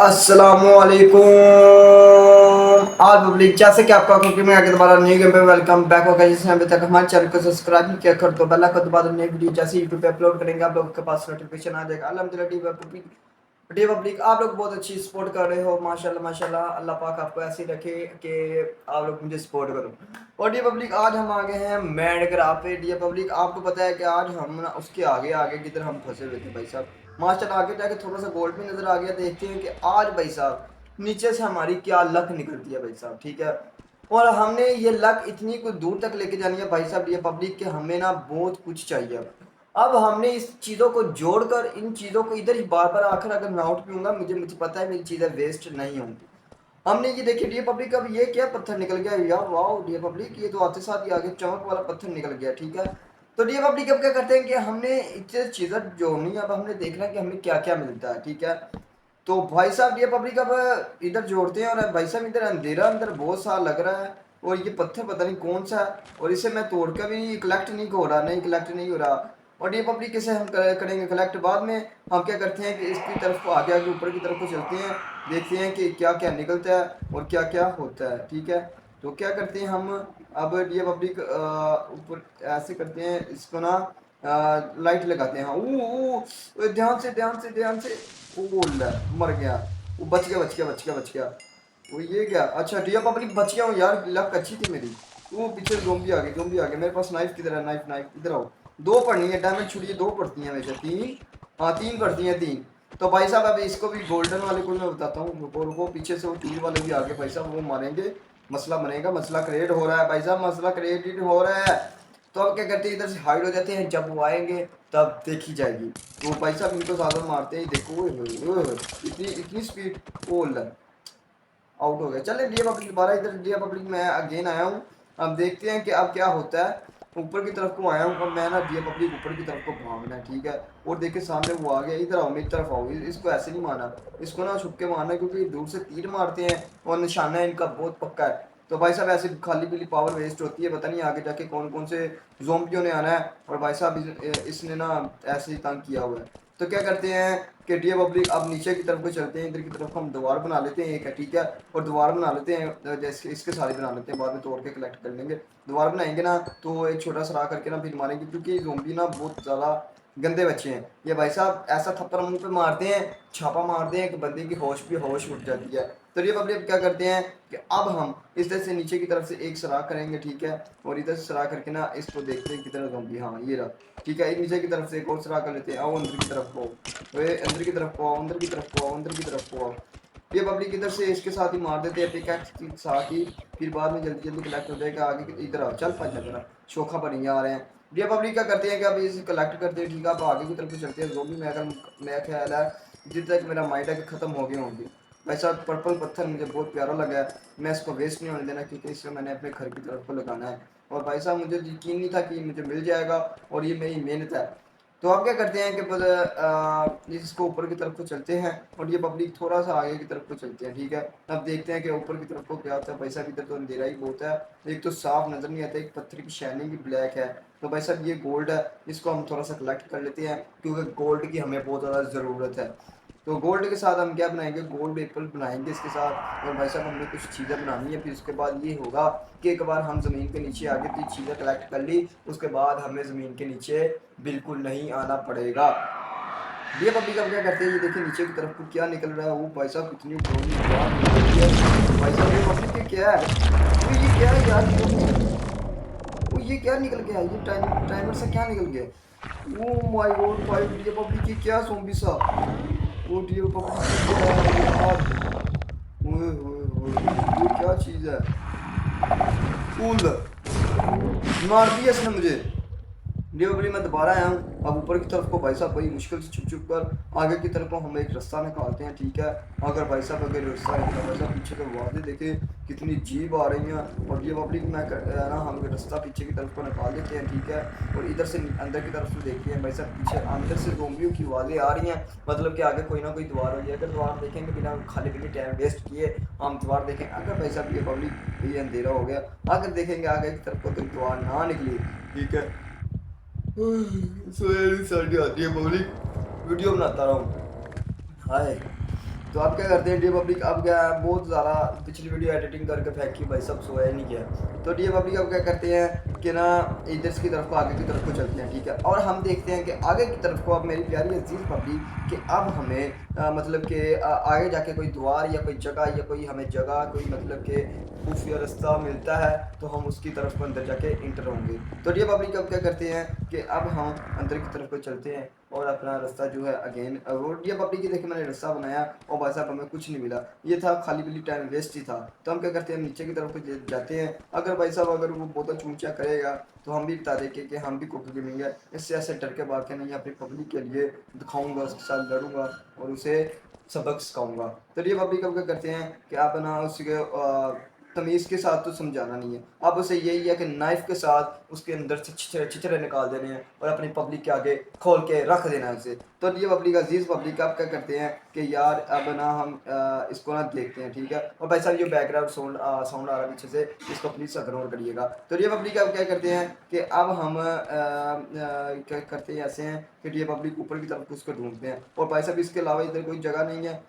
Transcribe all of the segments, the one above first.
अस्सलामुअलैकुम। आज पब्लिक जैसे कि आपका कुकी में आगे दोबारा न्यू गेम पे वेलकम बैक होगा। जिसने अभी तक हमारे चैनल को सब्सक्राइब नहीं किया कर दो, बेल आइकन दबा दो। नई वीडियो जैसे यूट्यूब पे अपलोड करेंगे आप लोगों के पास नोटिफिकेशन आ जाएगा। अल्हम्दुलिल्लाह डी पब्लिक आप लोग बहुत अच्छी सपोर्ट कर रहे हो, माशाल्लाह माशाल्लाह। अल्लाह पाक आपको ऐसे रखे कि आप लोग मुझे सपोर्ट करो। और डी पब्लिक आज हम आ गए हैं मैडग्राफ पे। डी पब्लिक आपको पता है कि आज हम ना उसके आगे आगे की तरह हम फंसे हुए थे भाई साहब। माशाल्लाह आगे जाके थोड़ा सा गोल्ड भी नजर आ गया। देखते हैं कि आज भाई साहब नीचे से हमारी क्या लक निकलती है भाई साहब, ठीक है। और हमने ये लक इतनी कुछ दूर तक लेके जानी है भाई साहब ये पब्लिक के, हमें ना बहुत कुछ चाहिए। अब हमने इस चीज़ों को जोड़कर इन चीज़ों को इधर ही बार बार आकर अगर मैं आउट पीऊंगा मुझे मुझे पता है मेरी चीज़ें वेस्ट नहीं होंगी। हमने ये देखिए डी पब्लिक, अब ये क्या पत्थर निकल गया यार, वाह डी पब्लिक, ये तो आते साथ ही आगे चमक वाला पत्थर निकल गया, ठीक है। तो डी पब्लिक अब क्या करते हैं कि हमने इतने चीज़ें जोड़नी है। अब हमने देखना है कि हमें क्या क्या मिलता है, ठीक है। तो भाई साहब ये पब्लिक अब इधर जोड़ते हैं। और भाई साहब इधर अंधेरा अंदर बहुत सा लग रहा है। और ये पत्थर पता नहीं कौन सा है, और इसे मैं तोड़ कर भी कलेक्ट नहीं हो रहा, नहीं कलेक्ट नहीं हो रहा। और ये पब्लिक इसे हम करेंगे कलेक्ट बाद में। हम क्या करते हैं कि इसकी तरफ को आगे आगे ऊपर की तरफ को चलते हैं, देखते हैं कि क्या क्या निकलता है और क्या क्या होता है, ठीक है। तो क्या करते हैं हम, अब ये पब्लिक ऊपर ऐसे करते हैं इसको ना, लाइट लगाते हैं। हाँ ध्यान से ध्यान से ध्यान से। ओ ले, मर गया। वो बच गया बच गया बच गया बच गया। वो ये क्या, अच्छा डिया पब्लिक बच गया हूँ यार, लक अच्छी थी मेरी। वो पीछे ज़ोंबी आ गई, ज़ोंबी आ गया। मेरे पास नाइफ किधर है, नाइफ नाइफ इधर आओ। दो पड़नी है डायमंड छुड़िए, दो पड़ती हैं हमेशा, तीन। हाँ तीन पड़ती हैं, तीन। तो भाई साहब अब इसको भी गोल्डन वाले को मैं बताता हूँ, रुको रुको। पीछे से वो तीर वाले भी आगे भाई साहब, वो मारेंगे। मसला बनेगा, मसला क्रिएट हो रहा है भाई साहब, मसला क्रिएटेड हो रहा है। तो अब क्या करते हैं, इधर से हाइड हो जाते हैं। जब वो आएंगे तब देखी जाएगी। तो भाई साहब इनको ज़्यादा मारते हैं, देखो इतनी इतनी स्पीड। बोल आउट हो गया। चले डिया पब्लिक दोबारा, इधर डिया पब्लिक में अगेन आया हूँ। अब देखते हैं कि अब क्या होता है। ऊपर की तरफ को आया हूँ, अब मैं ना डिया पब्लिक ऊपर की तरफ को भागना है, ठीक है। और देखिए सामने वो आ गया, इधर आओ मेरी तरफ आओ। इसको ऐसे नहीं मारना, इसको ना छुप के मारना, क्योंकि दूर से तीर मारते हैं और निशाना इनका बहुत पक्का है। तो भाई साहब ऐसे खाली पीली पावर वेस्ट होती है, पता नहीं आगे जाके कौन कौन से जोम्बियों ने आना है। और भाई साहब इसने ना ऐसे ही तंग किया हुआ है। तो क्या करते हैं कि डी पब्लिक अब नीचे की तरफ को चलते हैं। इधर की तरफ हम दीवार बना लेते हैं एक है, ठीक है। और दीवार बना लेते हैं, जैसे इसके सारे बना लेते हैं, बाद में तोड़ के कलेक्ट कर लेंगे। दीवार बनाएंगे ना तो एक छोटा सा करके ना फिर मारेंगे, क्योंकि ज़ोंबी ना बहुत ज़्यादा गंदे बच्चे हैं ये भाई साहब। ऐसा थप्पड़ मुंह पे मारते हैं, छापा मारते हैं कि बंदे की होश उठ जाती है। तो ये पब्लिक क्या करते हैं कि अब हम इस तरह से नीचे की तरफ से एक सराख करेंगे, ठीक है। और इधर से सराख करके ना इसको देखते हैं कितना ज़ोंबी, हाँ ये रहा, ठीक है। नीचे की तरफ से एक और सराख कर लेते हैं। आओ अंदर की तरफ को, वे अंदर की तरफ को आओ, अंदर की तरफ को आओ, अंदर की तरफ को आओ। ये पब्लिक इधर से इसके साथ ही मार देते हैं, पिकैक्स के साथ ही। फिर बाद में जल्दी जल्दी कलेक्ट हो जाएगा। आगे इधर आओ, चल पाँच जगह शोखा बनी आ रहे हैं। ये पब्लिक क्या करते हैं कि अब इसे कलेक्ट करते हैं, ठीक है। अब आगे की तरफ चलते हैं। जो भी मेरा ख्याल है जितना तक मेरा माइंड है कि ख़त्म हो गए होंगे। वैसा पर्पल पत्थर मुझे बहुत प्यारा लगा है, मैं इसको वेस्ट नहीं होने देना, क्योंकि इससे मैंने अपने घर की तरफ को लगाना है। और भाई साहब मुझे यकीन नहीं था कि मुझे मिल जाएगा, और ये मेरी मेहनत है। तो आप क्या करते हैं कि बस इसको ऊपर की तरफ को चलते हैं। और ये पब्लिक थोड़ा सा आगे की तरफ को चलते हैं, ठीक है। अब देखते हैं कि ऊपर की तरफ को क्या होता है। भाई साहब इधर तो अंधेरा ही बहुत है, एक तो साफ नज़र नहीं आता, एक पत्थर की शाइनिंग भी ब्लैक है। तो भाई साहब ये गोल्ड है, इसको हम थोड़ा सा कलेक्ट कर लेते हैं, क्योंकि गोल्ड की हमें बहुत ज़्यादा ज़रूरत है। तो गोल्ड के साथ हम क्या बनाएंगे, गोल्ड एप्पल बनाएंगे इसके साथ। और भाई साहब हमने कुछ चीज़ें बनानी है। फिर उसके बाद ये होगा कि एक बार हम ज़मीन के नीचे आगे तो चीज़ें कलेक्ट कर ली, उसके बाद हमें ज़मीन के नीचे बिल्कुल नहीं आना पड़ेगा। ये पब्लिक अब क्या करते हैं, ये देखिए नीचे की तरफ को क्या निकल रहा है। वो भाई साहब कितनी बड़ी बात निकल रही है भाई साहब। ये पब्लिक ये क्या है, वो ये क्या है यार, वो ये क्या निकल गया, ये टाइमर से क्या निकल गया। ओ माय गॉड भाई, ये पब्लिक ये क्या ज़ॉम्बी सा, ओ डियर पब्लिक ये क्या है यार। ओए होए होए, ये क्या चीज़ है। कूल मार दिया इसने मुझे। डिलीवरी में दोबारा आया हूँ। अब ऊपर की तरफ को भाई साहब बड़ी मुश्किल से छुप छुप कर आगे की तरफ को हम एक रास्ता निकालते हैं, ठीक है। अगर भाई साहब अगर रास्ता निकला, भाई साहब पीछे तो वादे देखे कितनी जीप आ रही हैं। और ये पब्लिक में ना हम रास्ता पीछे की तरफ को निकाल देते हैं, ठीक है। और इधर से अंदर की तरफ से देखते हैं भाई साहब, पीछे अंदर से ज़ोंबियों की आवाज़ें आ रही हैं, मतलब कि आगे कोई ना कोई द्वार हो जाए। अगर द्वार देखेंगे बिना खाली पीली टाइम वेस्ट किए हम द्वार देखें। अगर भाई साहब ये पब्लिक ये अंधेरा हो गया, अगर देखेंगे आगे की तरफ को तो द्वार ना निकली, ठीक है। सारी आती है पब्लिक, वीडियो बनाता रहा हूँ। हाय तो आप क्या करते हैं डी पब्लिक, अब क्या है, बहुत ज़्यादा पिछली वीडियो एडिटिंग करके फेंकी भाई, सब सोया ही नहीं गया। तो डी पब्लिक अब क्या करते हैं कि ना इधर की तरफ को, आगे की तरफ को चलते हैं, ठीक है। और हम देखते हैं कि आगे की तरफ को, अब मेरी प्यारी अजीज़ पब्लिक, कि अब हमें मतलब कि आगे जाके कोई द्वार या कोई जगह या कोई हमें जगह कोई मतलब कि खुफिया रास्ता मिलता है, तो हम उसकी तरफ को अंदर जाके इंटर होंगे। तो डी पब्लिक अब क्या करते हैं कि अब हम अंदर की तरफ को चलते हैं और अपना रास्ता जो है अगेन, वो ये पब्लिक की देखिए मैंने रास्ता बनाया और भाई साहब हमें कुछ नहीं मिला, ये था खाली पीली टाइम वेस्ट ही था। तो हम क्या करते हैं नीचे की तरफ को जाते हैं, अगर भाई साहब अगर वो बोतल चूंचा करेगा तो हम भी बता देंगे कि हम भी कोको गेमिंग है, इससे ऐसे डर के भाग के नहीं, अपनी पब्लिक के लिए दिखाऊंगा, उसके साथ लड़ूंगा और उसे सबक सिखाऊंगा। तो ये पब्लिक अब क्या करते हैं कि आप ना उसके तमीज़ के साथ तो समझाना नहीं है, अब उसे यही है कि नाइफ के साथ उसके अंदर से छिचरे निकाल देने हैं और अपनी पब्लिक के आगे खोल के रख देना है उसे। तो ये पब्लिक अजीज़ पब्लिक आप क्या करते हैं कि यार अब ना हम इसको ना देखते हैं, ठीक है। और भाई साहब ये बैकग्राउंड साउंड आ रहा है पीछे से, इसको प्लीज़ इग्नोर करिएगा। तो ये पब्लिक अब क्या करते हैं कि अब हम क्या करते हैं ऐसे हैं कि ये पब्लिक ऊपर की तरफ उसको ढूंढते हैं, और भाई साहब इसके अलावा इधर कोई जगह नहीं है,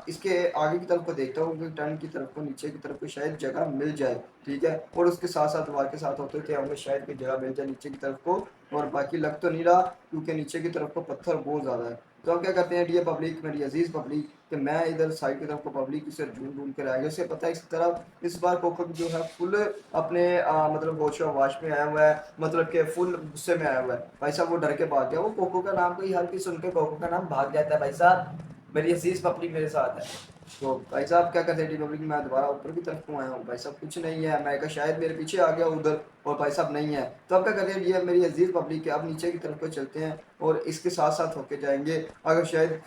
इसके आगे की तरफ को देखता हूँ कि टर्न की तरफ को, नीचे की तरफ को शायद जगह मिल जाए, ठीक है। और उसके साथ साथ वार के साथ होते थे हमें शायद कोई जगह मिल जाए नीचे की तरफ को, और बाकी लग तो नहीं रहा क्योंकि नीचे की तरफ को पत्थर बहुत ज़्यादा है। तो हम क्या करते हैं डियर पब्लिक, मेरी अजीज़ पब्लिक, कि मैं इधर साइड की तरफ को पब्लिक इसे ढूंढ ढूंढ के रह गया, उसे पता है इस तरफ इस बार कोकक जो है फुल अपने मतलब होशो वाश में आया हुआ है, मतलब कि फुल गुस्से में आया हुआ है भाई साहब, वो डर के भाग गया। वो कोको का नाम कोई हर किसी सुन के कोको का नाम भाग जाता है भाई साहब, मेरी अजीज़ पब्लिक मेरे साथ है। तो भाई साहब क्या कहते हैं रिपब्लिक, मैं दोबारा ऊपर की तरफ क्यों आया हूँ भाई साहब, कुछ नहीं है, मैं कहा शायद मेरे पीछे आ गया उधर और भाई साहब नहीं है। तो अब क्या कहते हैं ये मेरी अजीज़ पब्लिक है, अब नीचे की तरफ को चलते हैं और इसके साथ साथ होके जाएंगे, अगर शायद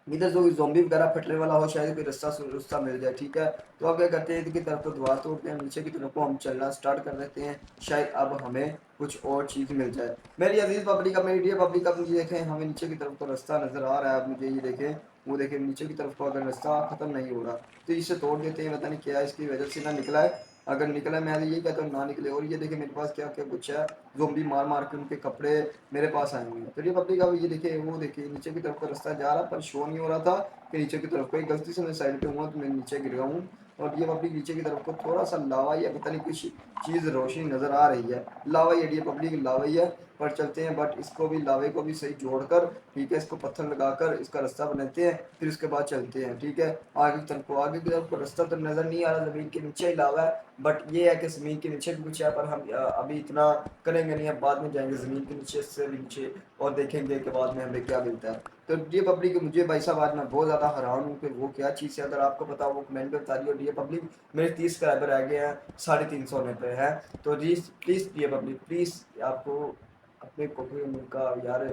इधर जो ज़ॉम्बी वगैरह फटने वाला हो, शायद कोई रास्ता मिल जाए, ठीक है। तो अब क्या करते हैं इधर की तरफ को द्वार तोड़ते हैं, नीचे की तरफ को हम चलना स्टार्ट कर देते हैं, शायद अब हमें कुछ और चीज़ मिल जाए। मेरी अजीज़ पब्लिक, अब मेरी डियर पब्लिक, अब मुझे देखें हमें नीचे की तरफ को रास्ता नज़र आ रहा है, अब मुझे ये देखें, वो देखें नीचे की तरफ को अगर रास्ता ख़त्म नहीं हो रहा तो इसे तोड़ देते हैं, पता नहीं क्या इसकी वजह से ना निकला है, अगर निकला मैं तो यही कहता हूँ ना निकले। और ये देखिए मेरे पास क्या क्या कुछ है, ज़ॉम्बी मार मार के उनके कपड़े मेरे पास आए हुए हैं। तो ये पब्लिक अब ये देखिए, वो देखिए नीचे की तरफ का रास्ता जा रहा पर शो नहीं हो रहा था कि नीचे की तरफ को, एक गलती से मैं साइड पे हुआ तो मैं नीचे गिर गया हूँ। और ये पब्लिक नीचे की तरफ को थोड़ा सा लावा या पता नहीं कुछ चीज़ रोशनी नज़र आ रही है, लावा ये पब्लिक लावा ही है, पर चलते हैं बट इसको भी लावे को भी सही जोड़कर, ठीक है, इसको पत्थर लगाकर इसका रास्ता बनाते हैं, फिर उसके बाद चलते हैं, ठीक है। आगे की तरफ को, आगे की तरफ को रास्ता तो नज़र नहीं आ रहा, ज़मीन के नीचे ही लावा है, बट ये है कि ज़मीन के नीचे भी कुछ है, पर हम अभी इतना करेंगे नहीं, अब बाद में जाएंगे ज़मीन के नीचे से भी नीचे और देखेंगे कि बाद में हमें क्या मिलता है। तो डी पब्लिक मुझे भाई साहब आज मैं बहुत ज़्यादा हैरान हूँ कि वो क्या चीज़ है, अगर आपको पता हो वो कमेंट में बता दियो। डी पब्लिक मेरे 30 सब्सक्राइबर रह गए हैं, 350 होने पे हैं, तो जी प्लीज़ डी पब्लिक प्लीज़, आपको अपने कॉपी का यार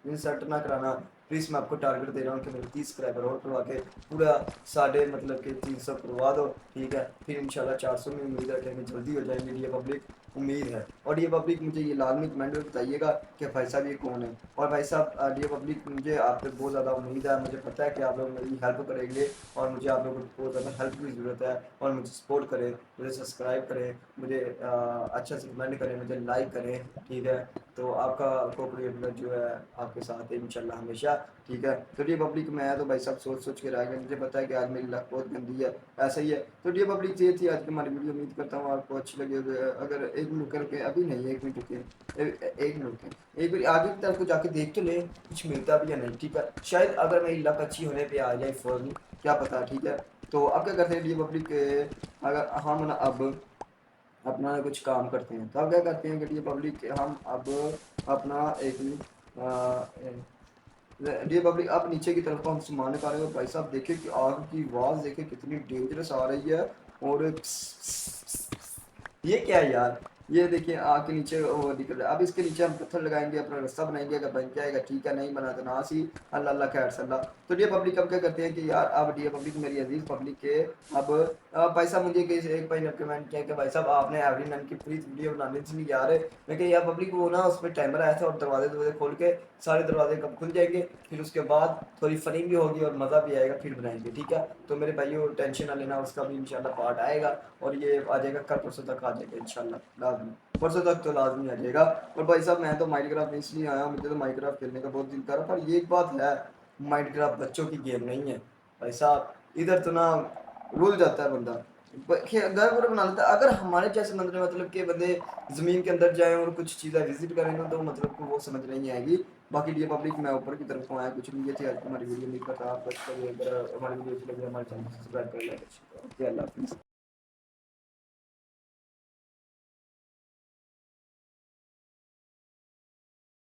इंसल्ट ना कराना प्लीज़, मैं आपको टारगेट दे रहा हूँ कि मेरे 30 सब्सक्राइबर और करवा के पूरा साढ़े मतलब कि 300 करवा दो, ठीक है। फिर इंशाल्लाह 400 में उम्मीद रखेंगे जल्दी हो जाएंगे, ये पब्लिक उम्मीद है। और ये पब्लिक मुझे ये लाजमी कमेंट में बताइएगा कि भाई साहब ये कौन है। और भाई साहब ये पब्लिक मुझे आप पे बहुत ज़्यादा उम्मीद है, मुझे पता है कि आप लोग मेरी हेल्प करेंगे और मुझे आप लोगों को बहुत ज़्यादा हेल्प की ज़रूरत है, और मुझे सपोर्ट करें, मुझे सब्सक्राइब करें, मुझे अच्छा से कमेंट करें, मुझे लाइक करें, ठीक है। तो आपका कोऑपरेट जो है आपके साथ है इंशाल्लाह हमेशा, ठीक है। तो डी पब्लिक में है तो भाई साहब सोच सोच के रह गए, मुझे पता है कि आज मेरी लक बहुत गंदी है, ऐसा ही है। तो डी पब्लिक ये थी आज की हमारी वीडियो, उम्मीद करता हूँ आपको अच्छी लगी होगी। अगर एक मिनट करके अभी नहीं, एक मिनट रुके, एक मिनट के एक बार आगे की तरफ को जाके देख तो ले कुछ मिलता भी या नहीं, ठीक है। शायद अगर मेरी लक अच्छी होने पर आ जाए फौरन, क्या पता, ठीक है। तो अब क्या करते हैं डी पब्लिक, अगर हम ना अब अपना कुछ काम करते हैं, तो अब क्या करते हैं कि ये पब्लिक हम अब अपना एक ये पब्लिक अब नीचे की तरफ को हम सामान निकाल रहे हैं। भाई साहब देखिए कि आग की आवाज़ देखिए कितनी डेंजरस आ रही है, और ये क्या है यार, ये देखिए आग के नीचे वो दिख रहा है। अब इसके नीचे हम पत्थर लगाएंगे, अपना रास्ता बनाएंगे, अगर बन जाएगा ठीक है, नहीं बना तो ना सी, अल्लाह अल्लाह खैर सल्ला। तो डी पब्लिक अब क्या करते हैं कि यार अब डी पब्लिक मेरी अजीज पब्लिक के अब भाई साहब मुझे किसी एक भाई ने कमेंट किया कि भाई साहब आपने एवरी नन की प्लीज वीडियो बनाने से नहीं यार, मैं कहा यार पब्लिक वो ना उसमें टाइमर आया था और दरवाजे खोल के सारे दरवाजे कब खुल जाएंगे, फिर उसके बाद थोड़ी फनी भी होगी और मज़ा भी आएगा, फिर बनाएंगे, ठीक है। तो मेरे भाइयों टेंशन ना लेना, उसका भी इंशाल्लाह पार्ट आएगा और ये आ जाएगा कल परसों तक आ जाएगा इंशाल्लाह, लाजमी परसों तक तो लाजमी आ जाएगा। और भाई साहब मैं तो माइनक्राफ्ट इसलिए आया हूँ, मुझे तो माइनक्राफ्ट खेलने का बहुत दिल कर रहा, पर ये एक बात है, माइनक्राफ्ट बच्चों की गेम नहीं है, भाई साहब इधर तो ना रुल जाता है बंदा। घर पर बना लेता है। अगर हमारे जैसे बंदे मतलब के बंदे जमीन के अंदर जाएं और कुछ चीज़ें विजिट करें ना तो मतलब को वो समझ नहीं आएगी। बाकी डियर पब्लिक मैं ऊपर की तरफ को आया कुछ नहीं, ये थी आज की हमारी वीडियो। नहीं पता आप बस करिए, अगर हमारी वीडियो अच्छी लगी हमारे चैनल को सब्सक्राइब कर लें। ओके, अल्लाह हाफिज़।